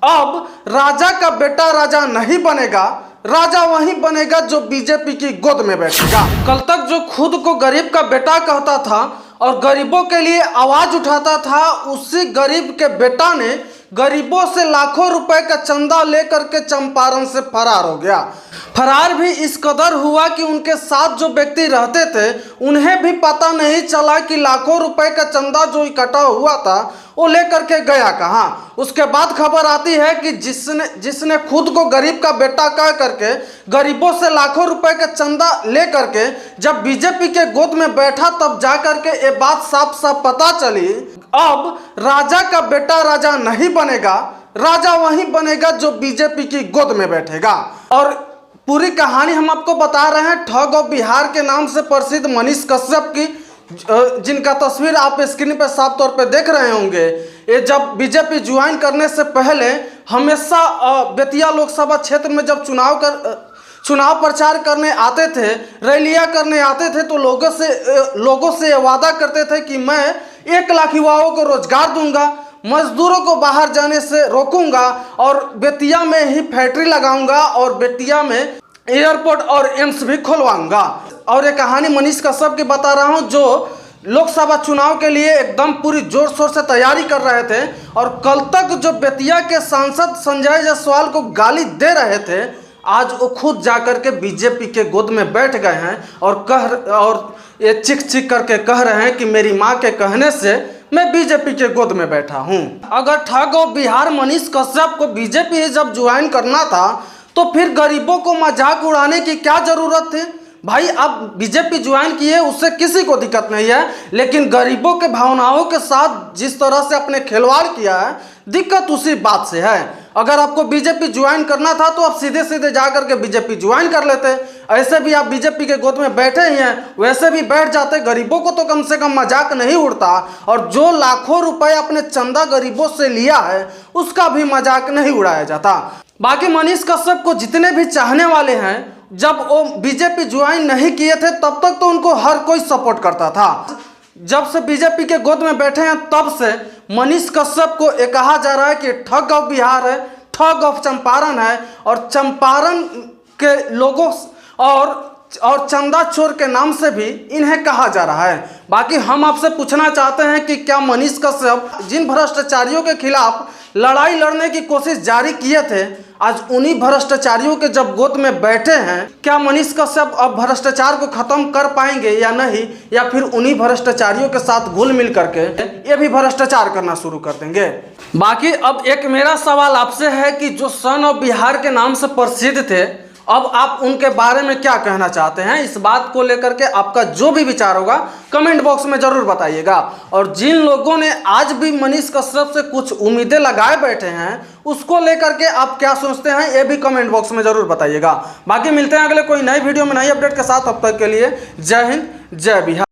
अब राजा का बेटा राजा नहीं बनेगा, राजा वही बनेगा जो बीजेपी की गोद में बैठेगा। कल तक जो खुद को गरीब का बेटा कहता था और गरीबों के लिए आवाज उठाता था, उसी गरीब के बेटा ने गरीबों से लाखों रुपए का चंदा लेकर के चंपारण से फरार हो गया। फरार भी इस कदर हुआ कि उनके साथ जो व्यक्ति रहते थे उन्हें भी पता नहीं चला कि लाखों रुपए का चंदा जो इकट्ठा हुआ था वो लेकर के गया कहाँ। उसके बाद खबर आती है कि जिसने खुद को गरीब का बेटा कह करके गरीबों से लाखों रुपए का चंदा ले करके जब बीजेपी के गोद में बैठा, तब जा करके ये बात साफ साफ पता चली। अब राजा का बेटा राजा नहीं बनेगा, राजा वही बनेगा जो बीजेपी की गोद में बैठेगा। और पूरी कहानी हम आपको बता रहे हैं ठग ऑफ बिहार के नाम से प्रसिद्ध मनीष कश्यप की, जिनका तस्वीर आप स्क्रीन पर साफ तौर पे देख रहे होंगे। ये जब बीजेपी ज्वाइन करने से पहले हमेशा बेतिया लोकसभा क्षेत्र में जब चुनाव प्रचार करने आते थे, रैलियां करने आते थे, तो लोगों से ये वादा करते थे कि मैं 1 लाख युवाओं को रोजगार दूंगा, मजदूरों को बाहर जाने से रोकूंगा और बेतिया में ही फैक्ट्री लगाऊंगा और बेतिया में एयरपोर्ट और एम्स भी खुलवाऊंगा। और ये कहानी मनीष कश्यप की बता रहा हूं, जो लोकसभा चुनाव के लिए एकदम पूरी जोर शोर से तैयारी कर रहे थे और कल तक जो बेतिया के सांसद संजय जायसवाल को गाली दे रहे थे, आज वो खुद जाकर के बीजेपी के गोद में बैठ गए हैं और ये चिक करके कह रहे हैं कि मेरी माँ के कहने से मैं बीजेपी के गोद में बैठा हूं। अगर ठग ऑफ बिहार मनीष कश्यप को बीजेपी जब ज्वाइन करना था तो फिर गरीबों को मजाक उड़ाने की क्या जरूरत थी? भाई आप बीजेपी ज्वाइन किए, उससे किसी को दिक्कत नहीं है, लेकिन गरीबों के भावनाओं के साथ जिस तरह से आपने खिलवाड़ किया है, दिक्कत उसी बात से है। अगर आपको बीजेपी ज्वाइन करना था तो आप सीधे सीधे जा करके बीजेपी ज्वाइन कर लेते। ऐसे भी आप बीजेपी के गोद में बैठे ही हैं, वैसे भी बैठ जाते। गरीबों को तो कम से कम मजाक नहीं उड़ता, और जो लाखों रुपए अपने चंदा गरीबों से लिया है उसका भी मजाक नहीं उड़ाया जाता। बाकी मनीष कश्यप को जितने भी चाहने वाले हैं, जब वो बीजेपी ज्वाइन नहीं किए थे तब तक तो उनको हर कोई सपोर्ट करता था। जब से बीजेपी के गोद में बैठे हैं तब से मनीष कश्यप को ये कहा जा रहा है कि ठग ऑफ बिहार है, ठग ऑफ चंपारण है, और चंपारण के लोगों और चंदा चोर के नाम से भी इन्हें कहा जा रहा है। बाकी हम आपसे पूछना चाहते हैं कि क्या मनीष कश्यप जिन भ्रष्टाचारियों के खिलाफ लड़ाई लड़ने की कोशिश जारी किए थे, आज उन्हीं भ्रष्टाचारियों के जब गोद में बैठे हैं, क्या मनीष कश्यप अब भ्रष्टाचार को खत्म कर पाएंगे या नहीं, या फिर उन्हीं भ्रष्टाचारियों के साथ घुल मिल करके ये भी भ्रष्टाचार करना शुरू कर देंगे? बाकी अब एक मेरा सवाल आपसे है कि जो सन ऑफ बिहार के नाम से प्रसिद्ध थे, अब आप उनके बारे में क्या कहना चाहते हैं? इस बात को लेकर के आपका जो भी विचार होगा कमेंट बॉक्स में जरूर बताइएगा। और जिन लोगों ने आज भी मनीष कश्यप से कुछ उम्मीदें लगाए बैठे हैं, उसको लेकर के आप क्या सोचते हैं, ये भी कमेंट बॉक्स में जरूर बताइएगा। बाकी मिलते हैं अगले कोई नई वीडियो में नई अपडेट के साथ। अब तक के लिए जय हिंद, जय बिहार।